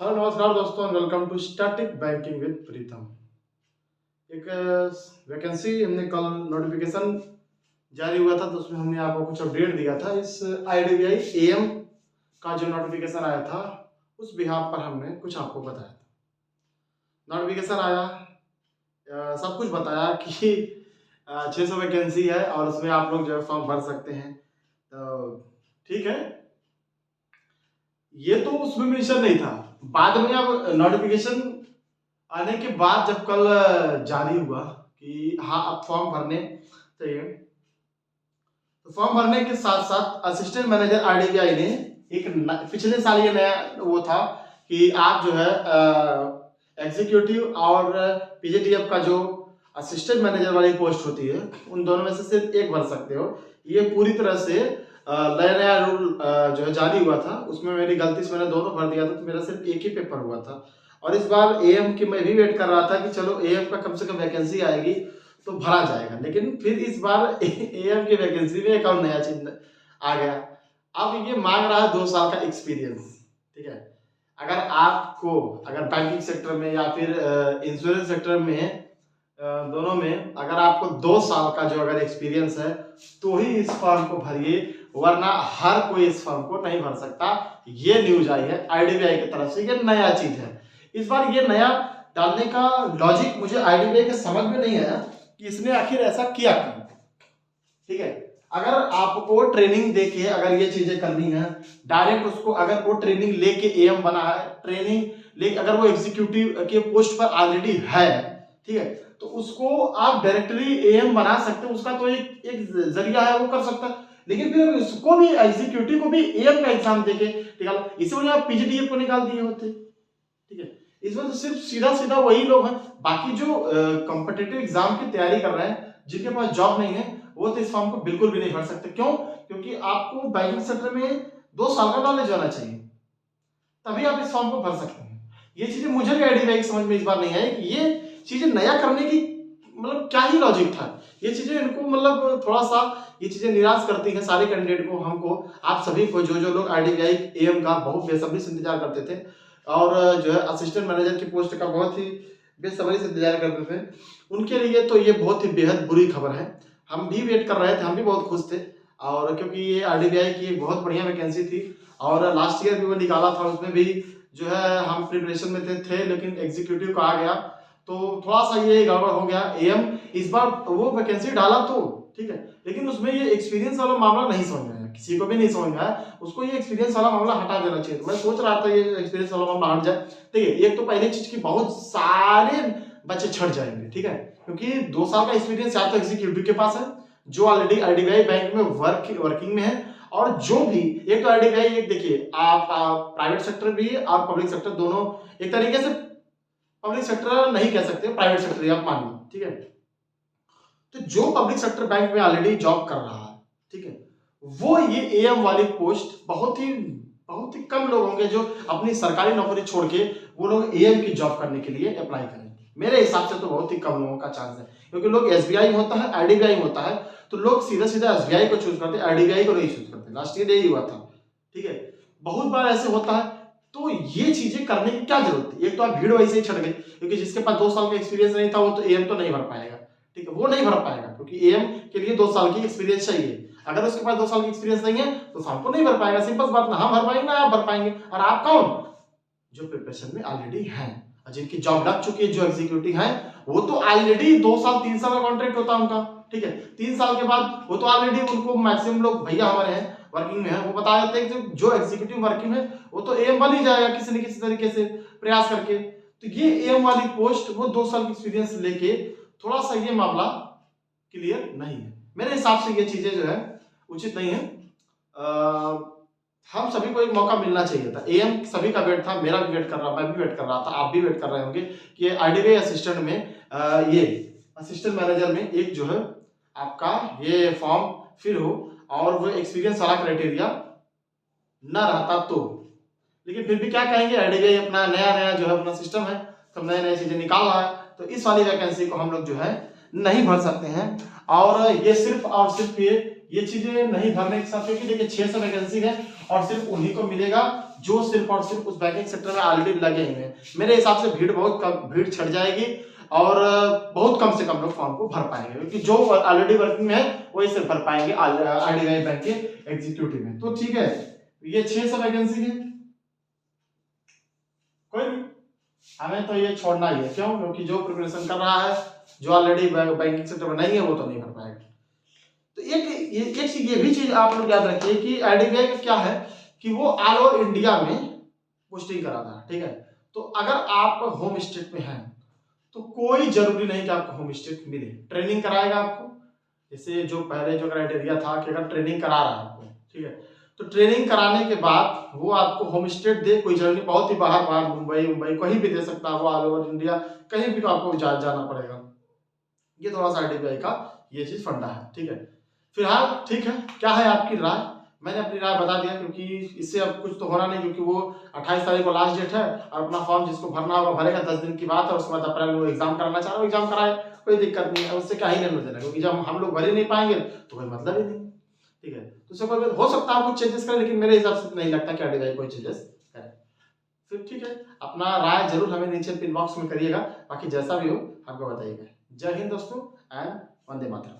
Hello नमस्कार दोस्तों, welcome to static banking with Pritam. एक वैकेंसी हमने कल नोटिफिकेशन जारी हुआ था, तो उसमें हमने आपको कुछ अपडेट दिया था। इस आईडीबीआई एएम का जो नोटिफिकेशन आया था, उस बिहाफ पर हमने कुछ आपको बताया था। नोटिफिकेशन आया, सब कुछ बताया कि 600 वैकेंसी है और उसमें आप लोग जो है फॉर्म भर सकते हैं। तो ठीक है, ये तो उसमें मेंशन नहीं था। बाद में अब नोटिफिकेशन आने के बाद जब कल जारी हुआ कि हाँ अब फॉर्म भरने चाहिए, तो फॉर्म भरने के साथ साथ असिस्टेंट मैनेजर आईडीबीआई ने पिछले साल ये नया वो था कि आप जो है एग्जीक्यूटिव और पीजीडीएफ का जो असिस्टेंट मैनेजर वाली पोस्ट होती है, उन दोनों में से सिर्फ एक भर सकते हो। ये पूरी तरह से नया नया रूल जो है जारी हुआ था। उसमें मेरी गलती से मैंने दोनों भर दिया था, तो मेरा सिर्फ एक ही पेपर हुआ था। और इस बार एएम की मैं भी वेट कर रहा था कि चलो एएम का कम से कम वैकेंसी आएगी तो भरा जाएगा, लेकिन फिर इस बार एएम की वैकेंसी में एक और नया चीज आ गया। अब ये मांग रहा है 2 साल का एक्सपीरियंस। ठीक है, अगर बैंकिंग सेक्टर में या फिर इंश्योरेंस सेक्टर में, दोनों में अगर आपको 2 साल का जो अगर एक्सपीरियंस है तो ही इस फॉर्म को भरिए, वरना हर कोई इस फॉर्म को नहीं भर सकता। ये न्यूज आई है आईडीबीआई की तरफ से, ये नया चीज है। इस बार ये नया डालने का लॉजिक मुझे आईडीबीआई के समझ में नहीं आया कि इसने आखिर ऐसा किया क्यों। ठीक है, अगर आपको ट्रेनिंग देके अगर ये चीजें करनी है, डायरेक्ट उसको अगर वो ट्रेनिंग लेके एएम बना है, ट्रेनिंग लेके अगर वो एग्जीक्यूटिव के पोस्ट पर ऑलरेडी है, ठीक है, तो उसको आप डायरेक्टली एएम बना सकते हो। उसका तो एक एक जरिया है, वो कर सकता है। लेकिन फिर उसको भी, एग्जीक्यूटिव को भी एएम का एग्जाम देके निकाल, इसी वजह आप पीजीडीएफ को निकाल दिए होते। ठीक है, इस वजह से सिर्फ सीधा सीधा वही लोग हैं। बाकी जो कॉम्पिटिटिव एग्जाम की तैयारी कर रहे हैं, जिनके पास जॉब नहीं है, वो तो इस फॉर्म को बिल्कुल भी नहीं भर सकते। क्यों? क्योंकि आपको बैंकिंग सेक्टर में 2 साल का नॉलेज होना चाहिए, तभी आप इस फॉर्म को भर सकते हैं। ये चीजें मुझे भी आईडीबीआई समझ में इस बार नहीं आई कि ये चीजें नया करने की मतलब क्या ही लॉजिक था। ये चीजें इनको मतलब थोड़ा सा ये चीजें निराश करती हैं सारे कैंडिडेट को, हमको, आप सभी को, जो जो लोग आईडीबीआई एएम का बहुत बेसब्री से इंतजार करते थे और जो है असिस्टेंट मैनेजर की पोस्ट का बहुत ही बेसब्री से इंतजार करते थे, उनके लिए तो ये बहुत ही बेहद बुरी खबर है। हम भी वेट कर रहे थे, हम भी बहुत खुश थे, और क्योंकि ये आरडीबीआई की एक बहुत बढ़िया वैकेंसी थी और लास्ट ईयर भी वो निकाला था, उसमें भी जो है हम प्रिपरेशन में थे लेकिन एग्जीक्यूटिव का आ गया, तो थोड़ा सा ये गड़बड़ हो गया। एएम इस बार वो वैकेंसी डाला तो ठीक है, लेकिन उसमें ये एक्सपीरियंस वाला मामला नहीं समझ में आया, किसी को भी नहीं समझ में आया। उसको ये एक्सपीरियंस वाला मामला हटा देना चाहिए। मैं सोच रहा था ये एक्सपीरियंस वाला मामला हट जाए। देखिए, एक तो पहले चीज की बहुत सारे बच्चे छट जाएंगे, ठीक है, क्योंकि 2 साल का एक्सपीरियंस या तो एग्जीक्यूटिव के पास है जो ऑलरेडी आईडीबीआई बैंक में वर्किंग में है, और जो भी एक तो आईडीबीआई, एक देखिए आप प्राइवेट सेक्टर भी और पब्लिक सेक्टर दोनों, एक तरीके से पब्लिक सेक्टर नहीं कह सकते, प्राइवेट सेक्टर आप मानिए, ठीक है। तो जो पब्लिक सेक्टर बैंक में ऑलरेडी जॉब कर रहा है, ठीक है, वो ये एएम वाली पोस्ट बहुत ही कम लोग होंगे जो अपनी सरकारी नौकरी छोड़ के वो लोग एएम की जॉब करने के लिए अप्लाई करेंगे। मेरे हिसाब से तो बहुत ही कम लोगों का चांस है, क्योंकि लोग एसबीआई होता है, आईडीबीआई होता है, तो लोग सीधा सीधा एसबीआई को चूज करते हैं, आईडीबीआई को नहीं चूज करते। लास्ट ईयर यही हुआ था, ठीक है, बहुत बार ऐसे होता है। तो ये चीजें करने की क्या जरूरत है? एक तो आप भीड़ वैसे ही छट गई, क्योंकि जिसके पास 2 साल का एक्सपीरियंस नहीं था वो तो एएम तो नहीं भर पाएगा, ठीक है, वो नहीं भर पाएगा, क्योंकि एएम के लिए 2 साल की एक्सपीरियंस चाहिए। अगर उसके पास 2 साल की एक्सपीरियंस नहीं है तो फॉर्म को नहीं भर पाएगा। सिंपल बात, ना हम भर पाएंगे ना आप भर पाएंगे। और आप कौन? जो प्रिपरेशन में ऑलरेडी हैं और जिनकी जॉब लग चुकी है, जो एग्जीक्यूटिव हैं, वो तो ऑलरेडी 2 साल 3 साल का कॉन्ट्रैक्ट होता है उनका, ठीक है, 3 साल के बाद वो तो ऑलरेडी, उनको मैक्सिमम लोग भैया हमारे हैं वर्किंग में है, वो बता देते हैं कि जो एग्जीक्यूटिव वर्किंग है वो तो एएम बन ही जाएगा किसी न किसी तरीके से प्रयास करके। तो ये एएम वाली पोस्ट वो 2 साल की एक्सपीरियंस लेके थोड़ा सा ये मामला क्लियर नहीं है। मेरे हिसाब से ये चीजें जो है उचित नहीं है। हम सभी को एक मौका मिलना चाहिए था। एएम सभी का वेट था, मेरा भी वेट कर रहा, मैं भी वेट कर रहा था, आप भी वेट कर रहे होंगे कि आईडीबीआई असिस्टेंट में ये असिस्टेंट मैनेजर में एक जो है आपका ये फॉर्म फिल हो और वो एक्सपीरियंस वाला क्राइटेरिया न रहता तो। लेकिन फिर भी क्या कहेंगे, आईडीबीआई अपना नया नया जो है अपना सिस्टम है, सब नए नए चीजें निकाल रहा है, तो इस वाली वैकेंसी को हम लोग जो है नहीं भर सकते हैं। और ये सिर्फ और सिर्फ ये चीजें नहीं भरने के साथ, क्योंकि देखिए 600 वैकेंसी है और सिर्फ उन्हीं को मिलेगा जो सिर्फ और सिर्फ उस बैंकिंग सेक्टर में ऑलरेडी लगे हुए हैं। मेरे हिसाब से भीड़ बहुत कम, भीड़ छट जाएगी और बहुत कम से कम लोग फॉर्म को भर पाएंगे, क्योंकि जो ऑलरेडी वर्किंग में है वही सिर्फ भर पाएंगे आईडीबीआई बैंक के एग्जीक्यूटिव में। तो ठीक है, ये 600 वैकेंसी है, कोई नहीं, हमें तो ये छोड़ना ही है। क्यों? क्योंकि जो प्रिपरेशन कर रहा है, जो ऑलरेडी बैंकिंग सेक्टर में नहीं है, वो तो नहीं कर पाएगा। तो एक चीज ये भी चीज आप लोग याद रखिए कि आईडीबीआई का क्या है कि वो ऑल ओवर इंडिया में पोस्टिंग कराता है, ठीक है। तो अगर आप होम स्टेट में हैं तो कोई जरूरी नहीं कि आपको होम स्टेट मिले, ट्रेनिंग कराएगा आपको। जैसे जो पहले जो क्राइटेरिया था कि अगर ट्रेनिंग करा रहा है आपको, ठीक है, तो ट्रेनिंग कराने के बाद वो आपको होम स्टेट दे, कोई जरूरी, बहुत ही बाहर बाहर मुंबई कहीं भी दे सकता है वो, ऑल ओवर इंडिया कहीं भी आपको जाना पड़ेगा। ये थोड़ा सा आईडीबीआई का ये चीज फंडा है, ठीक है। फिलहाल ठीक है, क्या है आपकी राय? मैंने अपनी राय बता दिया, क्योंकि इससे अब कुछ तो होना नहीं, क्योंकि वो 28 तारीख को लास्ट डेट है और अपना फॉर्म जिसको भरना होगा भरेगा, 10 दिन की बात है। उसके बाद अप्रैल में वो एग्जाम कराना चाह रहा है, एग्जाम कराए, कोई दिक्कत नहीं है, उससे क्या ही लेना देना, क्योंकि जब हम लोग भर ही नहीं पाएंगे तो कोई मतलब ही नहीं, ठीक है। तो उससे कोई हो सकता है कुछ चेंजेस करें, लेकिन मेरे हिसाब से नहीं लगता कि आईडीबीआई कोई चेंजेस करे। फिर ठीक है, अपना राय जरूर हमें नीचे पिन बॉक्स में करिएगा, बाकी जैसा भी हो हमको बताइएगा। जय हिंद दोस्तों एंड वंदे मातरम।